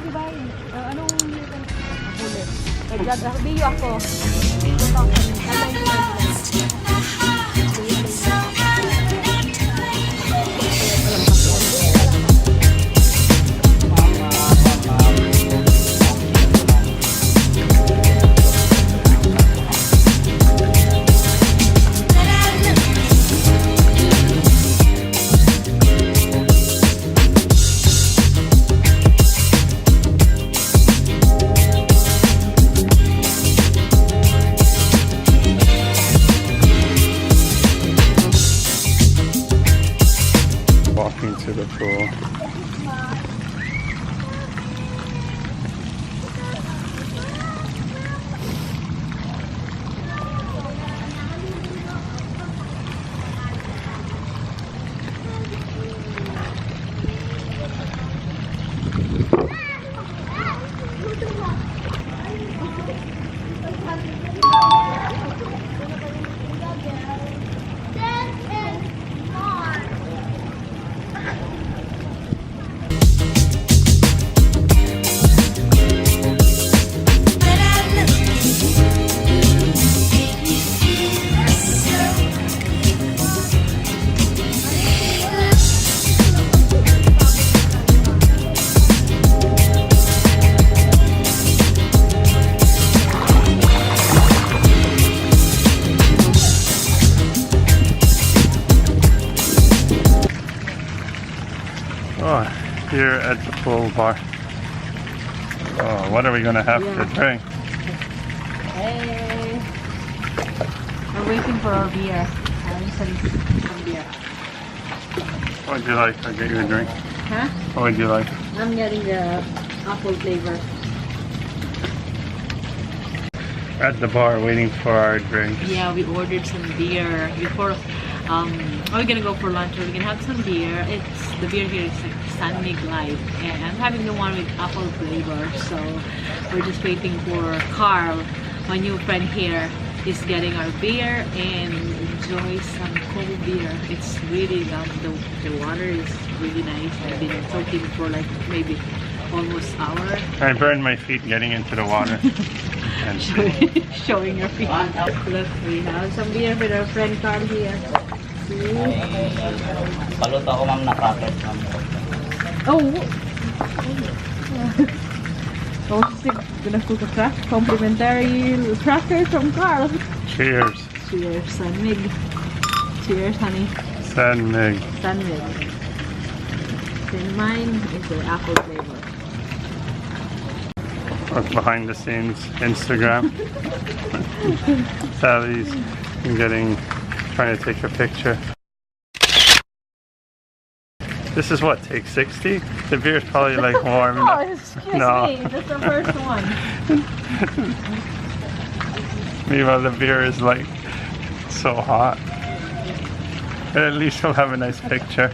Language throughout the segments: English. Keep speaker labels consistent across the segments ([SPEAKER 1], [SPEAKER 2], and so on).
[SPEAKER 1] di ba? Anong huli? Nag-video ako. 2019.
[SPEAKER 2] Walking to the pool. Oh, here at the pool bar. Oh, what are we gonna have to drink?
[SPEAKER 1] Hey, we're waiting for our beer. Some beer.
[SPEAKER 2] What would you like? I'll get you a drink.
[SPEAKER 1] Huh?
[SPEAKER 2] What would you like?
[SPEAKER 1] I'm getting the apple flavor.
[SPEAKER 2] At the bar waiting for our drinks.
[SPEAKER 1] Yeah, we ordered some beer before. We're gonna go for lunch. We're gonna have some beer. The beer here is like San Mig Light, and I'm having the one with apple flavor. So we're just waiting for Carl, my new friend here, is getting our beer and enjoy some cold beer. It's really the water is really nice. I've been soaking for like maybe almost an hour.
[SPEAKER 2] I burned my feet getting into the water. And
[SPEAKER 1] Showing your feet. Look, we have some beer with our friend Carl here.
[SPEAKER 3] Balut ako ma'am na crackers ma'am.
[SPEAKER 1] Oh! Oh, gonna cook a complimentary cracker from Carl.
[SPEAKER 2] cheers.
[SPEAKER 1] Cheers, San Mig. Cheers, honey.
[SPEAKER 2] San Mig.
[SPEAKER 1] San Mig. Then mine is the apple flavor.
[SPEAKER 2] Look behind the scenes Instagram. Sally's trying to take a picture. This is what, take 60? The beer's probably like warm.
[SPEAKER 1] Oh, excuse me, that's the first one.
[SPEAKER 2] Meanwhile, the beer is like so hot. But at least we'll have a nice picture.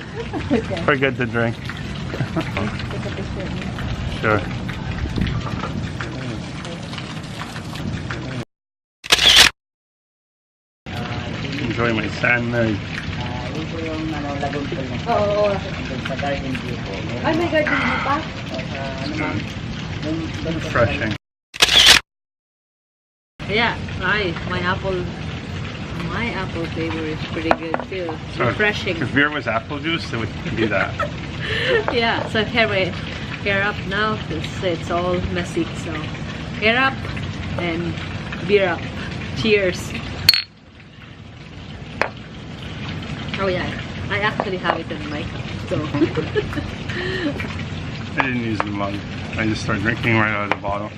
[SPEAKER 1] Okay.
[SPEAKER 2] We're good to drink. Sure. Enjoy my San Mig.
[SPEAKER 3] Dito yung lagoon pool na.
[SPEAKER 1] Oo.
[SPEAKER 3] Sa garden view po.
[SPEAKER 1] Ay, may garden mo pa?
[SPEAKER 2] Refreshing.
[SPEAKER 1] Yeah, my apple flavor is pretty good too.
[SPEAKER 2] So
[SPEAKER 1] Refreshing.
[SPEAKER 2] if beer was apple juice, it would be that.
[SPEAKER 1] Yeah, so hair up now. It's all messy. So hair up and beer up. Cheers. Oh yeah, I actually have it in my cup. So
[SPEAKER 2] I didn't use the mug. I just started drinking right out of the bottle.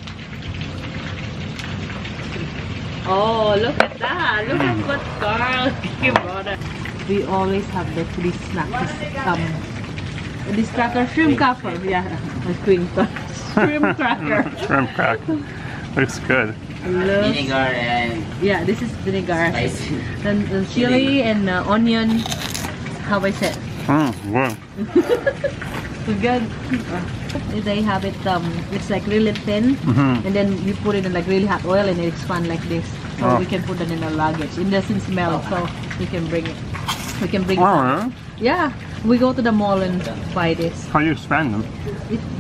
[SPEAKER 1] oh, look at that! Look at what Carl brought us. We always have the free snack. This cracker, shrimp cracker. Yeah, shrimp cracker.
[SPEAKER 2] Shrimp cracker. Looks good.
[SPEAKER 3] Vinegar and
[SPEAKER 1] yeah, this is vinegar.
[SPEAKER 3] spicy.
[SPEAKER 1] And chili and onion. How I said.
[SPEAKER 2] Good.
[SPEAKER 1] Good. They have it. It's like really thin, and then you put it in like really hot oil, and it expands like this. So we can put it in our luggage. It doesn't smell, so we can bring it. We can bring it.
[SPEAKER 2] Really?
[SPEAKER 1] Yeah. We go to the mall and buy this.
[SPEAKER 2] How do you expand them?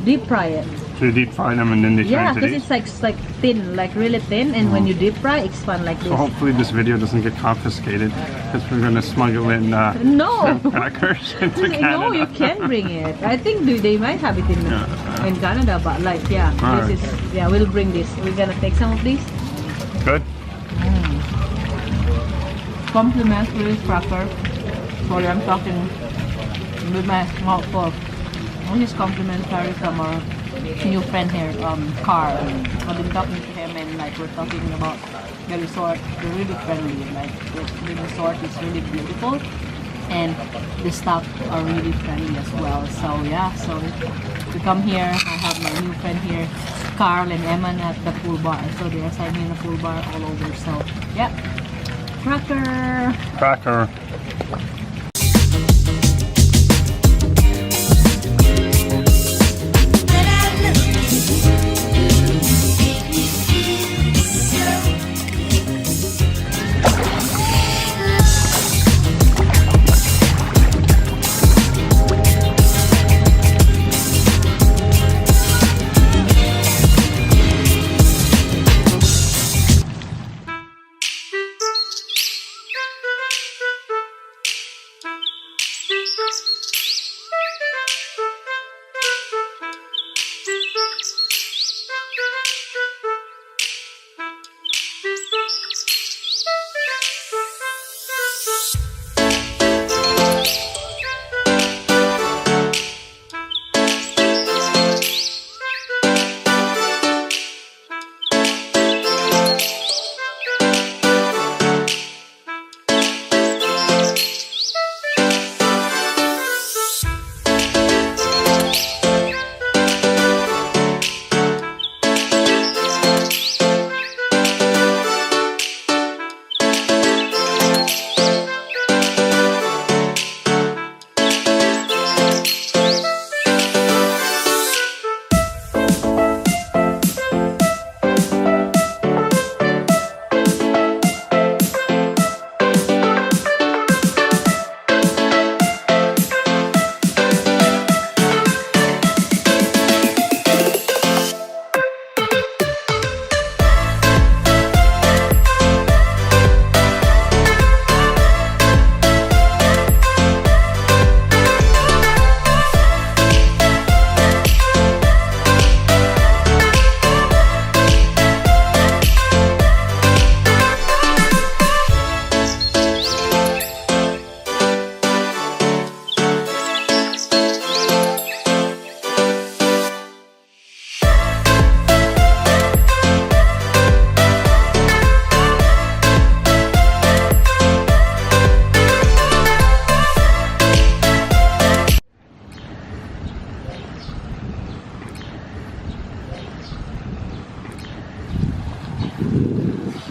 [SPEAKER 1] Deep fry it.
[SPEAKER 2] So you deep fry them and then they
[SPEAKER 1] Yeah,
[SPEAKER 2] turn into
[SPEAKER 1] because
[SPEAKER 2] these?
[SPEAKER 1] it's like thin, like really thin, and when you deep fry, it's fun like this.
[SPEAKER 2] So hopefully this video doesn't get confiscated because we're gonna smuggle in
[SPEAKER 1] No.
[SPEAKER 2] shrimp crackers into Canada.
[SPEAKER 1] No, you can bring it. I think they might have it in Canada, but like
[SPEAKER 2] Alright.
[SPEAKER 1] this is we'll bring this. We're gonna take some of these.
[SPEAKER 2] Good.
[SPEAKER 1] Compliments with this cracker. Sorry, I'm talking with my mouth full. This is complimentary from our new friend here, Carl. I've been talking to him and like we're talking about the resort. They're really friendly. Like the resort is really beautiful and the staff are really friendly as well. So yeah, so to come here, I have my new friend here, Carl and Eman at the pool bar. So they assigned me in the pool bar all over. So yeah, cracker.
[SPEAKER 2] Cracker.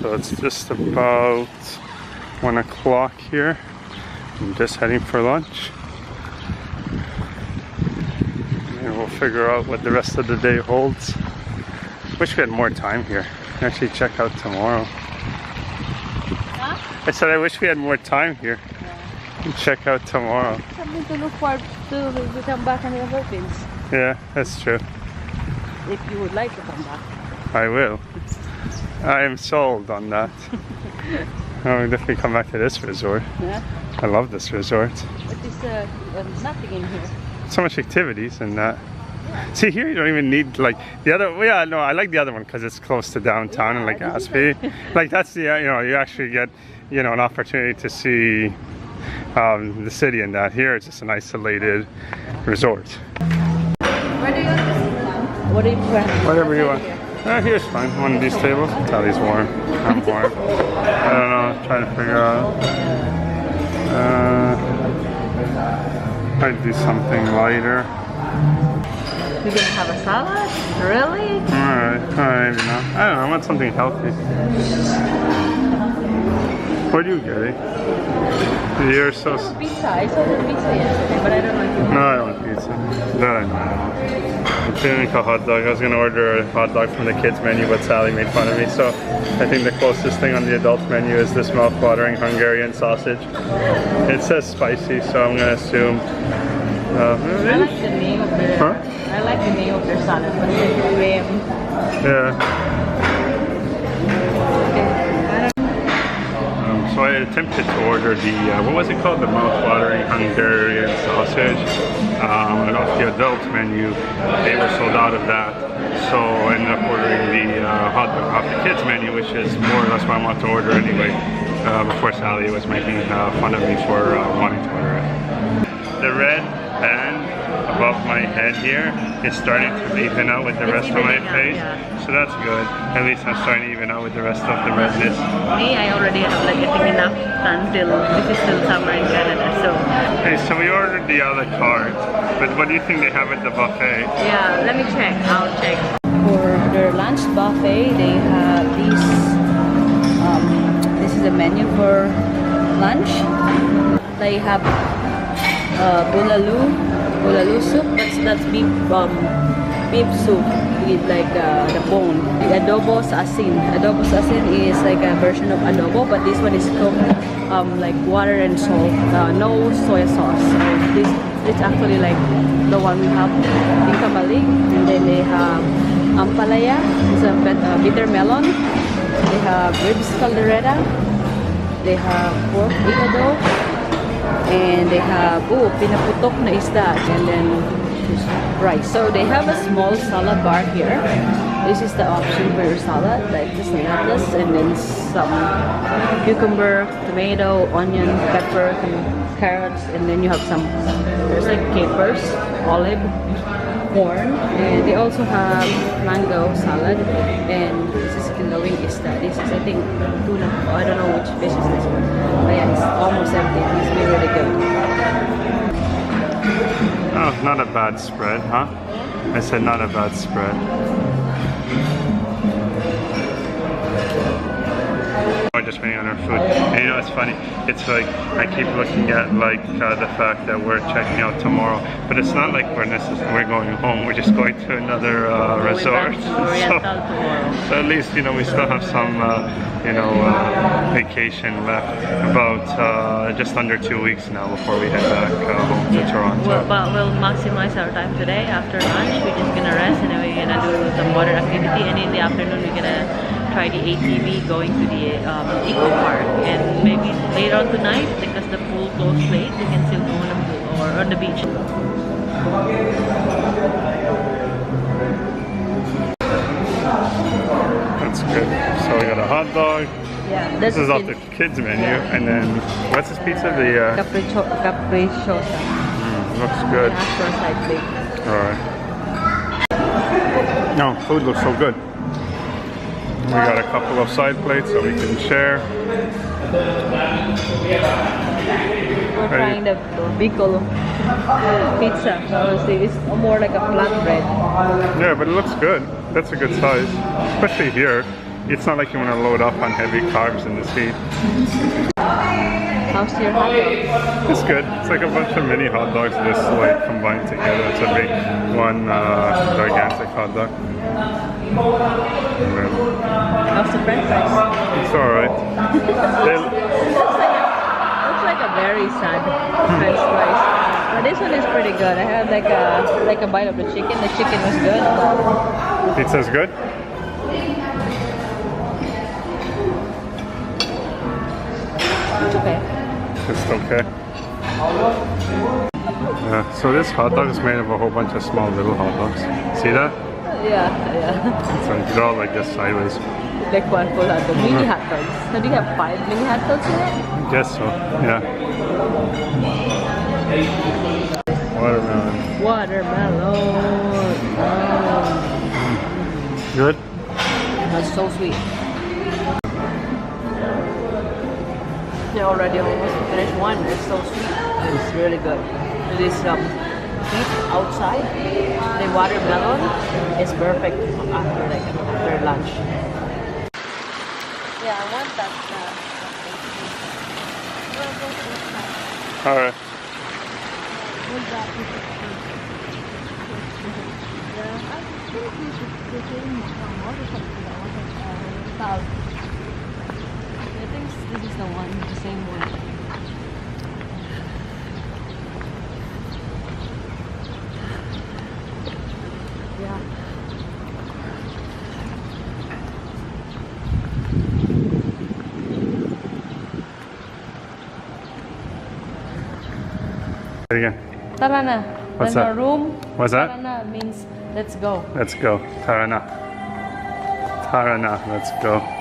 [SPEAKER 2] So it's just about 1 o'clock here. I'm just heading for lunch. And we'll figure out what the rest of the day holds. Wish we had more time here. Actually check out tomorrow.
[SPEAKER 1] Huh?
[SPEAKER 2] I said I wish we had more time here. And check out tomorrow.
[SPEAKER 1] Something to look forward to come back in the Philippines.
[SPEAKER 2] Yeah, that's true.
[SPEAKER 1] If you would like to come back.
[SPEAKER 2] I will. I am sold on that. I'll definitely come back to this resort.
[SPEAKER 1] Yeah.
[SPEAKER 2] I love this resort.
[SPEAKER 1] But there's nothing in here.
[SPEAKER 2] So much activities in that. See, here you don't even need like the other. Well, yeah, no, I like the other one because it's close to downtown and like Aspen. Like that's the you actually get an opportunity to see the city in that. Here it's just an isolated resort.
[SPEAKER 1] Where do you want this? What do you want?
[SPEAKER 2] Whatever you want. Here's fine. One of these tables. Tally's warm. I'm warm. I don't know. Trying to figure out. I'd do something lighter.
[SPEAKER 1] You're gonna have a salad? Really?
[SPEAKER 2] Alright, maybe not. I don't know. I want something healthy. What are you getting? You're so.
[SPEAKER 1] Pizza. I saw the pizza yesterday, but I don't know if you
[SPEAKER 2] No, I don't want pizza. That I know. Feeling like a hot dog. I was gonna order a hot dog from the kids menu, but Sally made fun of me. So I think the closest thing on the adult menu is this mouth-watering Hungarian sausage. It says spicy, so I'm gonna assume.
[SPEAKER 1] I like the name of their.
[SPEAKER 2] Huh?
[SPEAKER 1] I like the name of their salad, but it's
[SPEAKER 2] Yeah. So I attempted to order the, what was it called? The mouth-watering Hungarian sausage off the adult menu. They were sold out of that. So I ended up ordering the hot dog off the kids menu, which is more or less what I want to order anyway. Before Sally was making fun of me for wanting to order it. The red band above my head here is starting to even out with the rest of my face.
[SPEAKER 1] Yeah.
[SPEAKER 2] So that's good. At least I'm starting to even out with the rest of the redness.
[SPEAKER 1] Me, I already have like I think enough until this is still summer in Canada, so.
[SPEAKER 2] Okay, so we ordered the a la carte, but what do you think they have at the buffet?
[SPEAKER 1] Yeah, let me check. I'll check. For their lunch buffet, they have these. This is a menu for lunch. They have bulalo soup. That's beef soup with like the bone. The adobo sa asin. Adobo sa asin is like a version of adobo, but this one is cooked like water and salt, no soy sauce. So this it's actually like the one we have in Kamali. And then they have ampalaya, it's a bitter melon. They have ribs caldereta. They have pork igado. And they have pinaputok na isda, and then rice. So they have a small salad bar here. This is the option for your salad, like just lettuce and then some cucumber, tomato, onion, pepper, carrots, and then you have some, there's like capers, olive, corn, and they also have mango salad, and this is kilawing isda. This is I think tuna. I don't know which fish is this one, but yeah, it's almost empty. It's been really good.
[SPEAKER 2] Oh, not a bad spread, huh? I said not a bad spread. We're just waiting on our food. And you know, it's funny. It's like I keep looking at like the fact that we're checking out tomorrow, but it's not like we're going home. We're just going to another resort. So at least you know we still have some vacation left. About just under 2 weeks now before we head back home to Toronto.
[SPEAKER 1] But we'll maximize our time today. After lunch, we're just gonna rest, and then we're gonna do some water activity. And in the afternoon, we're gonna try the ATV going to the eco park, and maybe later on tonight because the pool closed late, we can still go on the pool or on the beach.
[SPEAKER 2] That's good. So we got a hot dog.
[SPEAKER 1] Yeah,
[SPEAKER 2] This is off the kids menu, and then what's this pizza? The
[SPEAKER 1] capricciosa.
[SPEAKER 2] looks good.
[SPEAKER 1] Ask for a side plate.
[SPEAKER 2] All right. No, food looks so good. We got a couple of side plates so we can share.
[SPEAKER 1] We're trying the Bicol pizza. Honestly, it's more like a flatbread.
[SPEAKER 2] Yeah, but it looks good. That's a good size, especially here. It's not like you want to load up on heavy carbs in this heat.
[SPEAKER 1] How's your hot dog?
[SPEAKER 2] It's good. It's like a bunch of mini hot dogs just like combined together to make one gigantic hot dog.
[SPEAKER 1] How's the french fries?
[SPEAKER 2] It's alright.
[SPEAKER 1] Looks like a very sad french fries. But this one is pretty good. I had like a bite of the chicken. The chicken was good.
[SPEAKER 2] Pizza's good?
[SPEAKER 1] It's okay.
[SPEAKER 2] It's okay. So this hot dog is made of a whole bunch of small little hot dogs. See that?
[SPEAKER 1] Yeah.
[SPEAKER 2] It's like they're all like this sideways.
[SPEAKER 1] Like one full hot dog. Mini hot dogs. So do you have 5 mini hot dogs in it?
[SPEAKER 2] I guess so, yeah. Watermelon.
[SPEAKER 1] Watermelon. Oh.
[SPEAKER 2] Good?
[SPEAKER 1] That's so sweet. They already almost finished one. It's so sweet. It's really good. It is heat outside. The watermelon is perfect after lunch. Yeah, I want that.
[SPEAKER 2] All right.
[SPEAKER 1] Yeah. think we should change or something. I think this is the one, the same one. Yeah.
[SPEAKER 2] Again.
[SPEAKER 1] Tara na.
[SPEAKER 2] What's
[SPEAKER 1] Then
[SPEAKER 2] that?
[SPEAKER 1] our room.
[SPEAKER 2] What's that?
[SPEAKER 1] Tara na means let's go.
[SPEAKER 2] Let's go. Tara na. Tara na. Let's go.